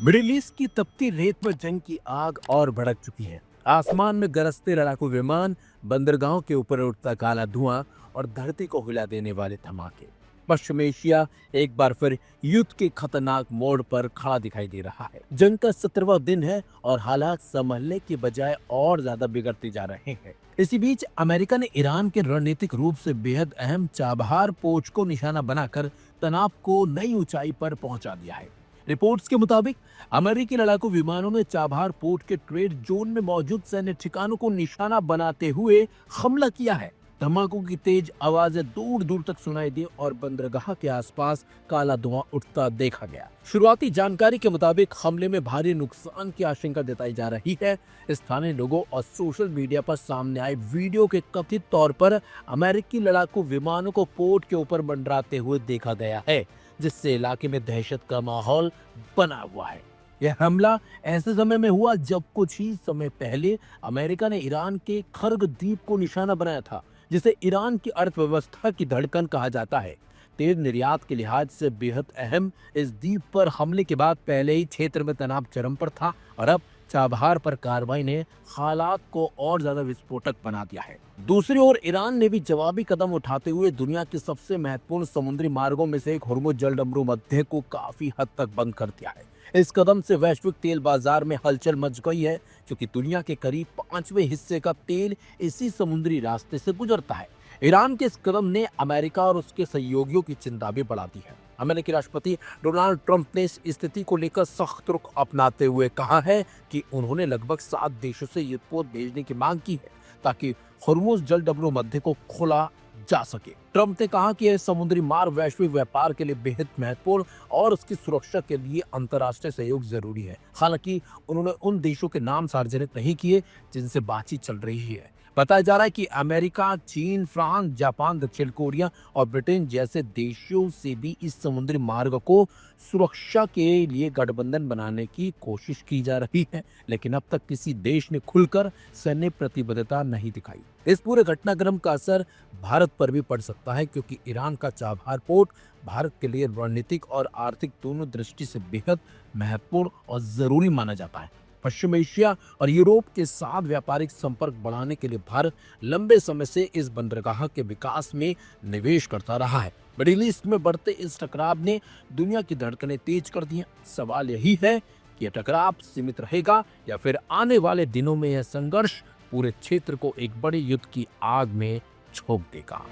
Middle east की तपती रेत में जंग की आग और भड़क चुकी है। आसमान में गरजते लड़ाकू विमान, बंदरगाहों के ऊपर उठता काला धुआं और धरती को हिला देने वाले धमाके। पश्चिम एशिया एक बार फिर युद्ध के खतरनाक मोड़ पर खड़ा दिखाई दे रहा है। जंग का 17वां दिन है और हालात संभलने की बजाय और ज्यादा बिगड़ते जा रहे हैं। इसी बीच अमेरिका ने ईरान के रणनीतिक रूप से बेहद अहम चाबहार पोस्ट को निशाना बनाकर तनाव को नई ऊंचाई पर पहुंचा दिया है। रिपोर्ट्स के मुताबिक अमेरिकी लड़ाकू विमानों ने चाबहार पोर्ट के ट्रेड जोन में मौजूद सैन्य ठिकानों को निशाना बनाते हुए हमला किया है। धमाकों की तेज आवाजें दूर दूर तक सुनाई दी और बंदरगाह के आसपास काला धुआं उठता देखा गया। शुरुआती जानकारी के मुताबिक हमले में भारी नुकसान की आशंका जताई जा रही है। स्थानीय लोगों और सोशल मीडिया पर सामने आए वीडियो के कथित तौर पर अमेरिकी लड़ाकू विमानों को पोर्ट के ऊपर मंडराते हुए देखा गया है, जिससे इलाके में दहशत का माहौल बना हुआ है। यह हमला ऐसे समय में हुआ जब कुछ ही समय पहले अमेरिका ने ईरान के खर्ग द्वीप को निशाना बनाया था, जिसे ईरान की अर्थव्यवस्था की धड़कन कहा जाता है। तेल निर्यात के लिहाज से बेहद अहम इस द्वीप पर हमले के बाद पहले ही क्षेत्र में तनाव चरम पर था और अब चाबहार पर कार्रवाई ने हालात को और ज्यादा विस्फोटक बना दिया है। दूसरी ओर ईरान ने भी जवाबी कदम उठाते हुए दुनिया के सबसे महत्वपूर्ण समुद्री मार्गों में से एक हुर्मुज जलडमरू मध्य को काफी हद तक बंद कर दिया है। इस कदम से वैश्विक तेल बाजार में हलचल मच गई है, क्योंकि दुनिया के करीब 5वें हिस्से का तेल इसी समुद्री रास्ते से गुजरता है। ईरान के इस कदम ने अमेरिका और उसके सहयोगियों की चिंता भी बढ़ा दी है। अमेरिकी राष्ट्रपति डोनाल्ड ट्रंप ने इस स्थिति को लेकर सख्त रुख अपनाते हुए कहा है कि उन्होंने लगभग 7 देशों से युद्धपोत भेजने की मांग की है, ताकि हुर्मुज जलडमरू मध्य को खोला जा सके। ट्रंप ने कहा कि यह समुद्री मार्ग वैश्विक व्यापार के लिए बेहद महत्वपूर्ण और उसकी सुरक्षा के लिए अंतर्राष्ट्रीय सहयोग जरूरी है। हालांकि उन्होंने उन देशों के नाम सार्वजनिक नहीं किए जिनसे बातचीत चल रही है। बताया जा रहा है कि अमेरिका, चीन, फ्रांस, जापान, दक्षिण कोरिया और ब्रिटेन जैसे देशों से भी इस समुद्री मार्ग को सुरक्षा के लिए गठबंधन बनाने की कोशिश की जा रही है, लेकिन अब तक किसी देश ने खुलकर सैन्य प्रतिबद्धता नहीं दिखाई। इस पूरे घटनाक्रम का असर भारत पर भी पड़ सकता है, क्योंकि ईरान का चाबहार पोर्ट भारत के लिए रणनीतिक और आर्थिक दोनों दृष्टि से बेहद महत्वपूर्ण और जरूरी माना जाता है। पश्चिम एशिया और यूरोप के साथ व्यापारिक संपर्क बढ़ाने के लिए भारत लंबे समय से इस बंदरगाह के विकास में निवेश करता रहा है। मिडिल ईस्ट में बढ़ते इस टकराव ने दुनिया की धड़कनें तेज कर दी हैं। सवाल यही है कि यह टकराव सीमित रहेगा या फिर आने वाले दिनों में यह संघर्ष पूरे क्षेत्र को एक बड़े युद्ध की आग में झोंक देगा।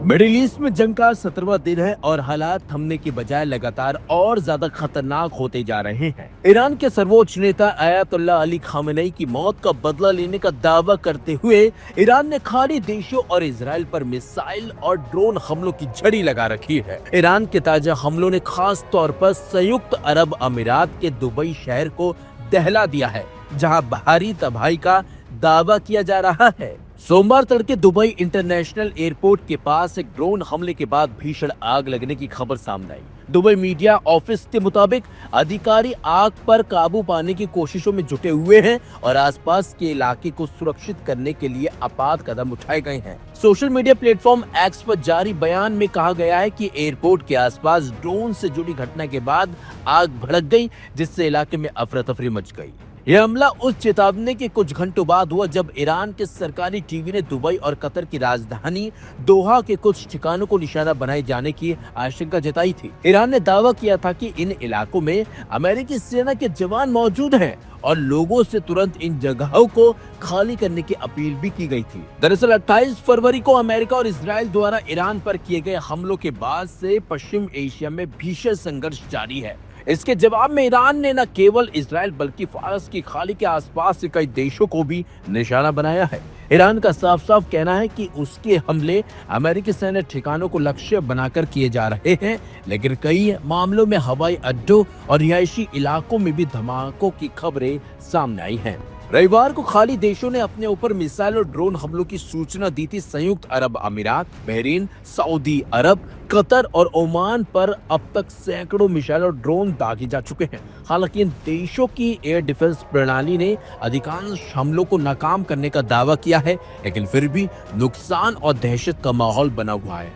मिडिल ईस्ट में जंग का 17वां दिन है और हालात थमने की बजाय लगातार और ज्यादा खतरनाक होते जा रहे हैं। ईरान के सर्वोच्च नेता अयातुल्लाह अली खामेनेई की मौत का बदला लेने का दावा करते हुए ईरान ने खाड़ी देशों और इजराइल पर मिसाइल और ड्रोन हमलों की झड़ी लगा रखी है। ईरान के ताजा हमलों ने खास तौर पर संयुक्त अरब अमीरात के दुबई शहर को दहला दिया है, जहां भारी तबाही का दावा किया जा रहा है। सोमवार तड़के दुबई इंटरनेशनल एयरपोर्ट के पास एक ड्रोन हमले के बाद भीषण आग लगने की खबर सामने आई। दुबई मीडिया ऑफिस के मुताबिक अधिकारी आग पर काबू पाने की कोशिशों में जुटे हुए हैं और आसपास के इलाके को सुरक्षित करने के लिए आपात कदम उठाए गए हैं। सोशल मीडिया प्लेटफॉर्म एक्स पर जारी बयान में कहा गया है कि एयरपोर्ट के आसपास ड्रोन से जुड़ी घटना के बाद आग भड़क गई, जिससे इलाके में अफरा तफरी मच गई। यह हमला उस चेतावनी के कुछ घंटों बाद हुआ जब ईरान के सरकारी टीवी ने दुबई और कतर की राजधानी दोहा के कुछ ठिकानों को निशाना बनाए जाने की आशंका जताई थी। ईरान ने दावा किया था कि इन इलाकों में अमेरिकी सेना के जवान मौजूद हैं और लोगों से तुरंत इन जगहों को खाली करने की अपील भी की गई थी। दरअसल 28 फरवरी को अमेरिका और इजराइल द्वारा ईरान पर किए गए हमलों के बाद से पश्चिम एशिया में भीषण संघर्ष जारी है। इसके जवाब में ईरान ने न केवल इजराइल बल्कि फारस की खाड़ी के आसपास के कई देशों को भी निशाना बनाया है। ईरान का साफ साफ कहना है कि उसके हमले अमेरिकी सैन्य ठिकानों को लक्ष्य बनाकर किए जा रहे हैं, लेकिन कई मामलों में हवाई अड्डों और रिहायशी इलाकों में भी धमाकों की खबरें सामने आई हैं। रविवार को खाली देशों ने अपने ऊपर मिसाइल और ड्रोन हमलों की सूचना दी थी। संयुक्त अरब अमीरात, बहरीन, सऊदी अरब, कतर और ओमान पर अब तक सैकड़ों मिसाइल और ड्रोन दागे जा चुके हैं। हालांकि इन देशों की एयर डिफेंस प्रणाली ने अधिकांश हमलों को नाकाम करने का दावा किया है, लेकिन फिर भी नुकसान और दहशत का माहौल बना हुआ है।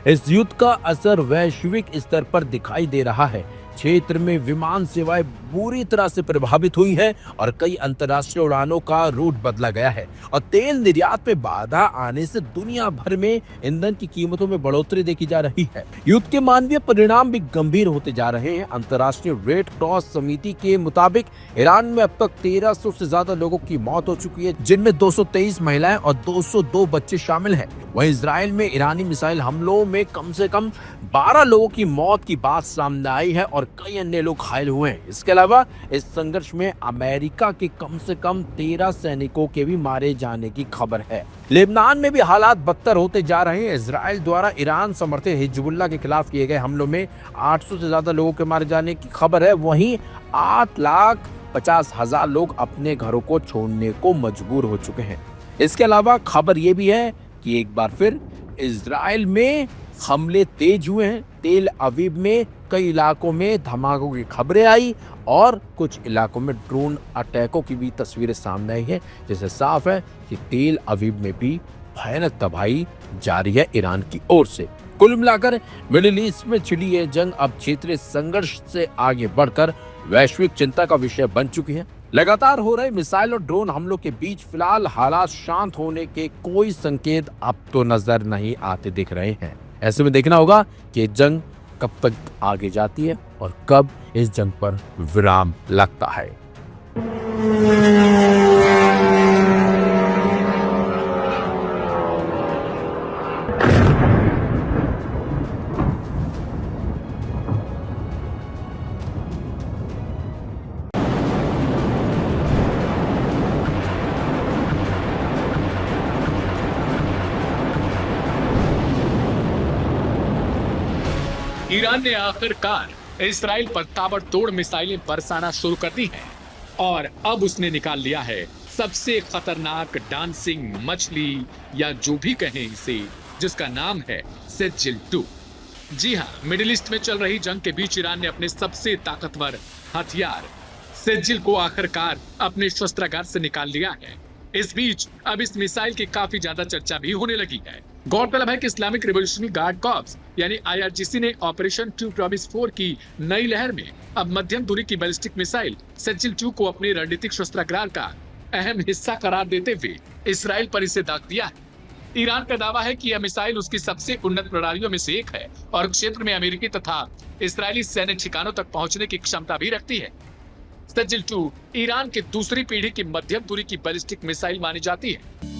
इस युद्ध का असर वैश्विक स्तर पर दिखाई दे रहा है। क्षेत्र में विमान सेवाएं बुरी तरह से प्रभावित हुई है और कई अंतर्राष्ट्रीय उड़ानों का रूट बदला गया है और तेल निर्यात में बाधा आने से दुनिया भर में ईंधन की कीमतों में बढ़ोतरी देखी जा रही है। युद्ध के मानवीय परिणाम भी गंभीर होते जा रहे हैं। अंतर्राष्ट्रीय रेड क्रॉस समिति के मुताबिक ईरान में अब तक 1300 से ज्यादा लोगों की मौत हो चुकी है, जिनमें 223 महिलाएं और 202 बच्चे शामिल हैं। वहीं इजराइल में ईरानी मिसाइल हमलों में कम से कम 12 लोगों की मौत की बात सामने आई है और कई अन्य लोग घायल हुए हैं। इसके अलावा इस संघर्ष में अमेरिका के कम से कम 13 सैनिकों के भी मारे जाने की खबर है। लेबनान में भी हालात बदतर होते जा रहे हैं। इजराइल द्वारा ईरान समर्थित हिजबुल्लाह के खिलाफ किए गए हमलों में 800 से ज्यादा लोगों के मारे जाने की खबर है। वहीं 8,50,000 लोग अपने घरों को छोड़ने को मजबूर हो चुके हैं। इसके अलावा खबर यह भी है कि एक बार फिर इजराइल में हमले तेज हुए हैं। तेल अवीव में कई इलाकों में धमाकों की खबरें आई और कुछ इलाकों में ड्रोन अटैकों की भी तस्वीरें सामने आई है, जिससे साफ है कि तेल अवीव में भी भयानक तबाही जारी है ईरान की ओर से। कुल मिलाकर मिडिल ईस्ट में छिड़ी यह जंग अब क्षेत्रीय संघर्ष से आगे बढ़कर वैश्विक चिंता का विषय बन चुकी है। लगातार हो रहे मिसाइल और ड्रोन हमलों के बीच फिलहाल हालात शांत होने के कोई संकेत अब तो नजर नहीं आते दिख रहे हैं। ऐसे में देखना होगा कि जंग कब तक आगे जाती है और कब इस जंग पर विराम लगता है। ईरान ने आखिरकार इजराइल पर ताबड़तोड़ मिसाइलें बरसाना शुरू कर दी हैं और अब उसने निकाल लिया है सबसे खतरनाक डांसिंग मछली या जो भी कहें इसे, जिसका नाम है सेजिल 2। जी हाँ, मिडिल ईस्ट में चल रही जंग के बीच ईरान ने अपने सबसे ताकतवर हथियार सेजिल को आखिरकार अपने शस्त्रागार से निकाल लिया है। इस बीच अब इस मिसाइल की काफी ज्यादा चर्चा भी होने लगी है। गौरतलब है कि इस्लामिक रिवॉल्यूशनरी गार्ड कॉर्प्स यानी IRGC ने ऑपरेशन 2 प्रॉमिस 4 की नई लहर में अब मध्यम दूरी की बैलिस्टिक मिसाइल सेजिल 2 को अपने रणनीतिक शस्त्रागार का अहम हिस्सा करार देते हुए इसराइल पर इसे दाग दिया है। ईरान का दावा है कि यह मिसाइल उसकी सबसे उन्नत प्रणालियों में से एक है और क्षेत्र में अमेरिकी तथा इसराइली सैन्य ठिकानों तक पहुंचने की क्षमता भी रखती है। सेजिल 2 ईरान की दूसरी पीढ़ी की मध्यम दूरी की बैलिस्टिक मिसाइल मानी जाती है।